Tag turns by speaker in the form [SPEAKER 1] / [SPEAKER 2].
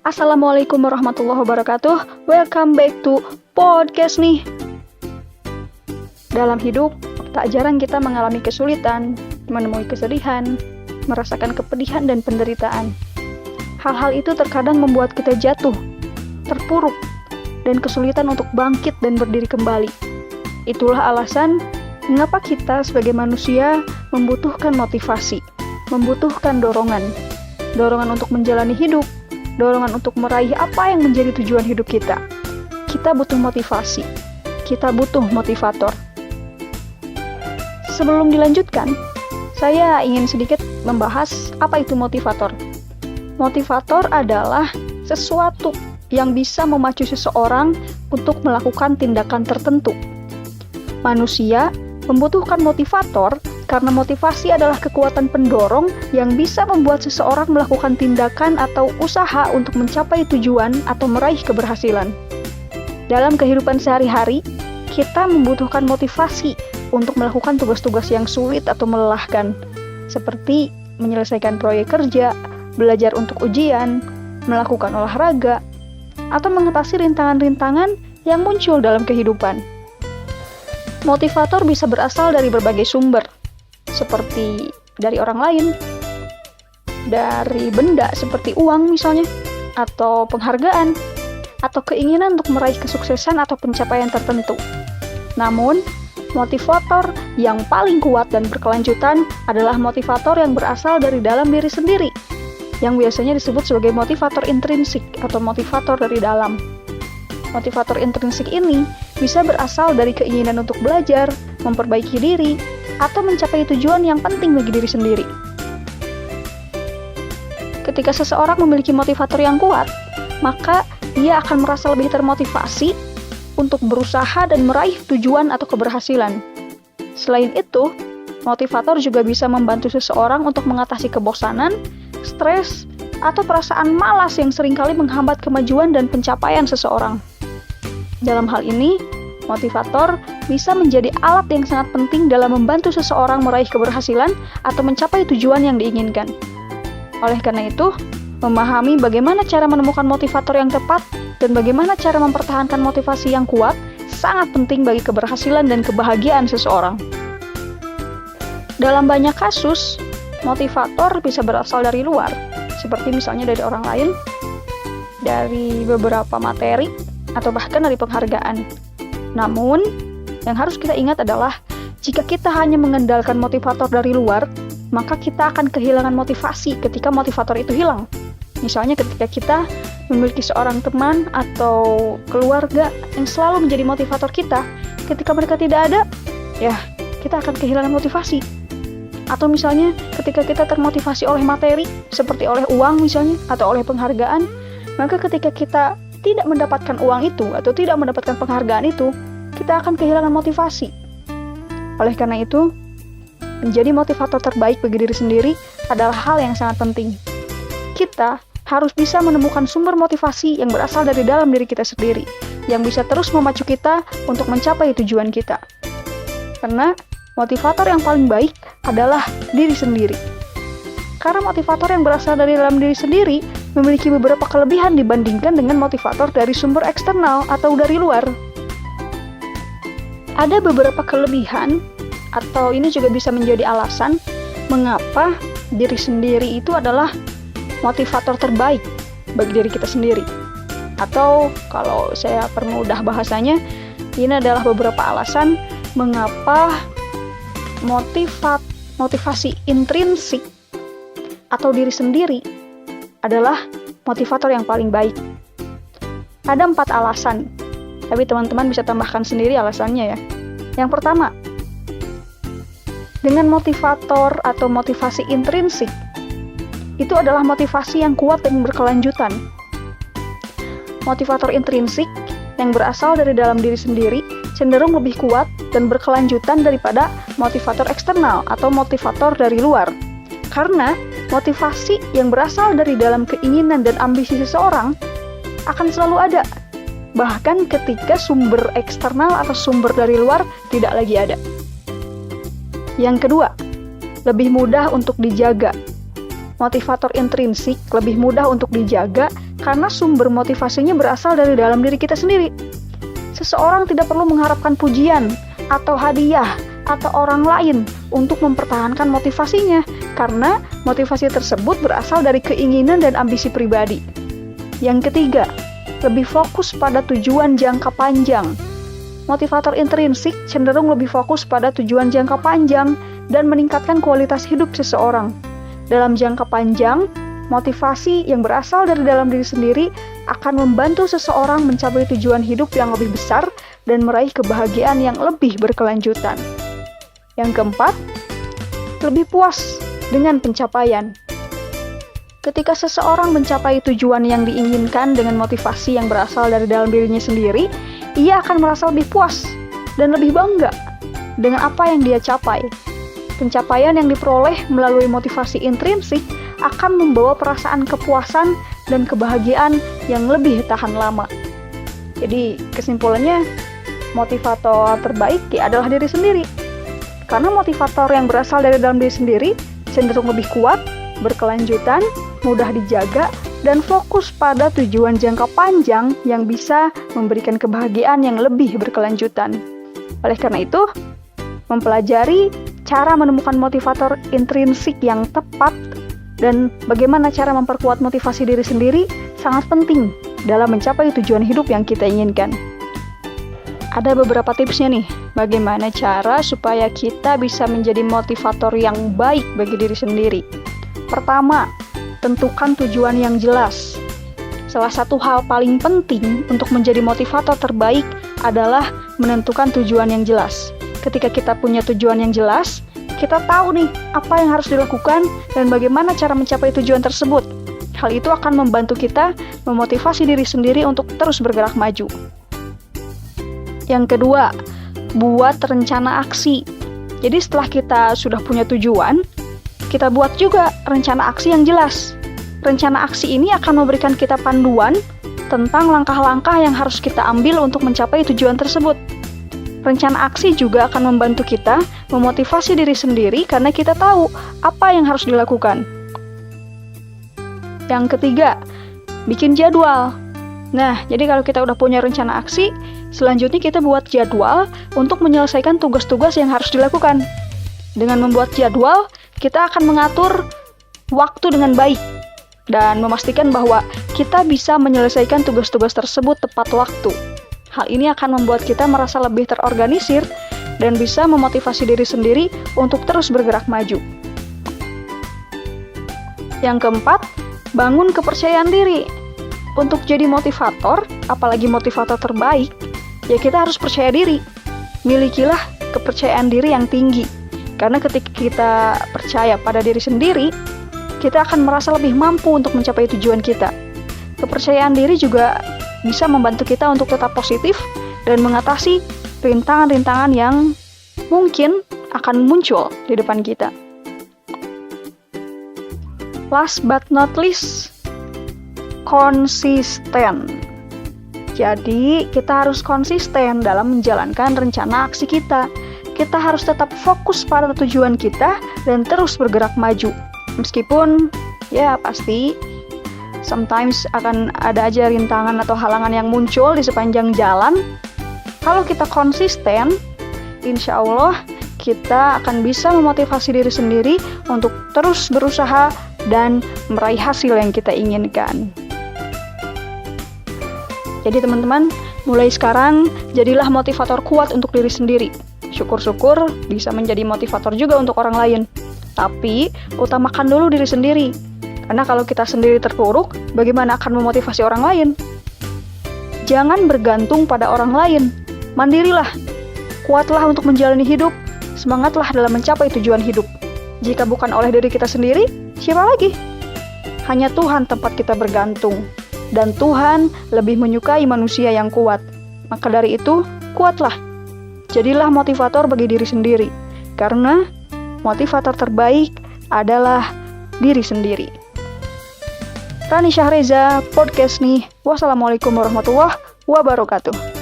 [SPEAKER 1] Assalamualaikum warahmatullahi wabarakatuh. Welcome back to podcast nih. Dalam hidup, tak jarang kita mengalami kesulitan, menemui kesedihan, merasakan kepedihan dan penderitaan. Hal-hal itu terkadang membuat kita jatuh, terpuruk, dan kesulitan untuk bangkit dan berdiri kembali. Itulah alasan mengapa kita sebagai manusia membutuhkan motivasi, membutuhkan dorongan untuk menjalani hidup, dorongan untuk meraih apa yang menjadi tujuan hidup kita. Kita butuh motivasi, kita butuh motivator. Sebelum dilanjutkan, saya ingin sedikit membahas apa itu motivator. Motivator adalah sesuatu yang bisa memacu seseorang untuk melakukan tindakan tertentu. Manusia membutuhkan motivator karena motivasi adalah kekuatan pendorong yang bisa membuat seseorang melakukan tindakan atau usaha untuk mencapai tujuan atau meraih keberhasilan. Dalam kehidupan sehari-hari, kita membutuhkan motivasi untuk melakukan tugas-tugas yang sulit atau melelahkan, seperti menyelesaikan proyek kerja, belajar untuk ujian, melakukan olahraga, atau mengatasi rintangan-rintangan yang muncul dalam kehidupan. Motivator bisa berasal dari berbagai sumber, seperti dari orang lain, dari benda seperti uang misalnya, atau penghargaan, atau keinginan untuk meraih kesuksesan atau pencapaian tertentu. Namun, motivator yang paling kuat dan berkelanjutan adalah motivator yang berasal dari dalam diri sendiri, yang biasanya disebut sebagai motivator intrinsik atau motivator dari dalam. Motivator intrinsik ini bisa berasal dari keinginan untuk belajar, memperbaiki diri, atau mencapai tujuan yang penting bagi diri sendiri. Ketika seseorang memiliki motivator yang kuat, maka ia akan merasa lebih termotivasi untuk berusaha dan meraih tujuan atau keberhasilan. Selain itu, motivator juga bisa membantu seseorang untuk mengatasi kebosanan, stres, atau perasaan malas yang seringkali menghambat kemajuan dan pencapaian seseorang. Dalam hal ini, motivator bisa menjadi alat yang sangat penting dalam membantu seseorang meraih keberhasilan atau mencapai tujuan yang diinginkan. Oleh karena itu, memahami bagaimana cara menemukan motivator yang tepat dan bagaimana cara mempertahankan motivasi yang kuat sangat penting bagi keberhasilan dan kebahagiaan seseorang. Dalam banyak kasus, motivator bisa berasal dari luar, seperti misalnya dari orang lain, dari beberapa materi, atau bahkan dari penghargaan. Namun, yang harus kita ingat adalah jika kita hanya mengandalkan motivator dari luar, maka kita akan kehilangan motivasi ketika motivator itu hilang. Misalnya ketika kita memiliki seorang teman atau keluarga yang selalu menjadi motivator kita, ketika mereka tidak ada, ya kita akan kehilangan motivasi. Atau misalnya ketika kita termotivasi oleh materi, seperti oleh uang misalnya, atau oleh penghargaan, maka ketika kita tidak mendapatkan uang itu atau tidak mendapatkan penghargaan itu, kita akan kehilangan motivasi. Oleh karena itu, menjadi motivator terbaik bagi diri sendiri adalah hal yang sangat penting. Kita harus bisa menemukan sumber motivasi yang berasal dari dalam diri kita sendiri, yang bisa terus memacu kita untuk mencapai tujuan kita. Karena motivator yang paling baik adalah diri sendiri. Karena motivator yang berasal dari dalam diri sendiri memiliki beberapa kelebihan dibandingkan dengan motivator dari sumber eksternal atau dari luar. Ada beberapa kelebihan, atau ini juga bisa menjadi alasan mengapa diri sendiri itu adalah motivator terbaik bagi diri kita sendiri. Atau kalau saya permudah bahasanya, ini adalah beberapa alasan mengapa motivasi intrinsik atau diri sendiri adalah motivator yang paling baik. Ada 4 alasan, tapi teman-teman bisa tambahkan sendiri alasannya ya. Yang pertama, dengan motivator atau motivasi intrinsik, itu adalah motivasi yang kuat dan berkelanjutan. Motivator intrinsik yang berasal dari dalam diri sendiri cenderung lebih kuat dan berkelanjutan daripada motivator eksternal atau motivator dari luar. Karena motivasi yang berasal dari dalam keinginan dan ambisi seseorang akan selalu ada, bahkan ketika sumber eksternal atau sumber dari luar tidak lagi ada. Yang kedua, lebih mudah untuk dijaga. motivator intrinsik lebih mudah untuk dijaga karena sumber motivasinya berasal dari dalam diri kita sendiri. Seseorang tidak perlu mengharapkan pujian atau hadiah atau orang lain untuk mempertahankan motivasinya, karena motivasi tersebut berasal dari keinginan dan ambisi pribadi. Yang ketiga, lebih fokus pada tujuan jangka panjang. Motivator intrinsik cenderung lebih fokus pada tujuan jangka panjang dan meningkatkan kualitas hidup seseorang. Dalam jangka panjang, motivasi yang berasal dari dalam diri sendiri akan membantu seseorang mencapai tujuan hidup yang lebih besar dan meraih kebahagiaan yang lebih berkelanjutan. Yang keempat, lebih puas dengan pencapaian. Ketika seseorang mencapai tujuan yang diinginkan dengan motivasi yang berasal dari dalam dirinya sendiri, ia akan merasa lebih puas dan lebih bangga dengan apa yang dia capai. Pencapaian yang diperoleh melalui motivasi intrinsik akan membawa perasaan kepuasan dan kebahagiaan yang lebih tahan lama. Jadi, kesimpulannya, motivator terbaik adalah diri sendiri. Karena motivator yang berasal dari dalam diri sendiri cenderung lebih kuat, berkelanjutan, mudah dijaga, dan fokus pada tujuan jangka panjang yang bisa memberikan kebahagiaan yang lebih berkelanjutan. Oleh karena itu, mempelajari cara menemukan motivator intrinsik yang tepat dan bagaimana cara memperkuat motivasi diri sendiri sangat penting dalam mencapai tujuan hidup yang kita inginkan. Ada beberapa tipsnya nih, bagaimana cara supaya kita bisa menjadi motivator yang baik bagi diri sendiri. Pertama, tentukan tujuan yang jelas. Salah satu hal paling penting untuk menjadi motivator terbaik adalah menentukan tujuan yang jelas. Ketika kita punya tujuan yang jelas, kita tahu nih apa yang harus dilakukan dan bagaimana cara mencapai tujuan tersebut. Hal itu akan membantu kita memotivasi diri sendiri untuk terus bergerak maju. Yang kedua, buat rencana aksi. Jadi setelah kita sudah punya tujuan, kita buat juga rencana aksi yang jelas. Rencana aksi ini akan memberikan kita panduan tentang langkah-langkah yang harus kita ambil untuk mencapai tujuan tersebut. Rencana aksi juga akan membantu kita memotivasi diri sendiri karena kita tahu apa yang harus dilakukan. Yang ketiga, bikin jadwal. Nah, jadi kalau kita udah punya rencana aksi, selanjutnya kita buat jadwal untuk menyelesaikan tugas-tugas yang harus dilakukan. Dengan membuat jadwal, kita akan mengatur waktu dengan baik dan memastikan bahwa kita bisa menyelesaikan tugas-tugas tersebut tepat waktu. Hal ini akan membuat kita merasa lebih terorganisir dan bisa memotivasi diri sendiri untuk terus bergerak maju. Yang keempat, bangun kepercayaan diri. Untuk jadi motivator, apalagi motivator terbaik, ya kita harus percaya diri. Milikilah kepercayaan diri yang tinggi. Karena ketika kita percaya pada diri sendiri, kita akan merasa lebih mampu untuk mencapai tujuan kita. Kepercayaan diri juga bisa membantu kita untuk tetap positif dan mengatasi rintangan-rintangan yang mungkin akan muncul di depan kita. Last but not least, konsisten. Jadi, kita harus konsisten dalam menjalankan rencana aksi kita. Kita harus tetap fokus pada tujuan kita dan terus bergerak maju. Meskipun, ya pasti, sometimes akan ada aja rintangan atau halangan yang muncul di sepanjang jalan. Kalau kita konsisten, insya Allah kita akan bisa memotivasi diri sendiri untuk terus berusaha dan meraih hasil yang kita inginkan. Jadi teman-teman, mulai sekarang jadilah motivator kuat untuk diri sendiri. Syukur-syukur bisa menjadi motivator juga untuk orang lain. Tapi, utamakan dulu diri sendiri. Karena kalau kita sendiri terpuruk, bagaimana akan memotivasi orang lain? Jangan bergantung pada orang lain. Mandirilah. Kuatlah untuk menjalani hidup. Semangatlah dalam mencapai tujuan hidup. Jika bukan oleh diri kita sendiri, siapa lagi? Hanya Tuhan tempat kita bergantung. Dan Tuhan lebih menyukai manusia yang kuat. Maka dari itu, kuatlah. Jadilah motivator bagi diri sendiri. Karena motivator terbaik adalah diri sendiri. Rani Syahreza, podcast nih. Wassalamualaikum warahmatullahi wabarakatuh.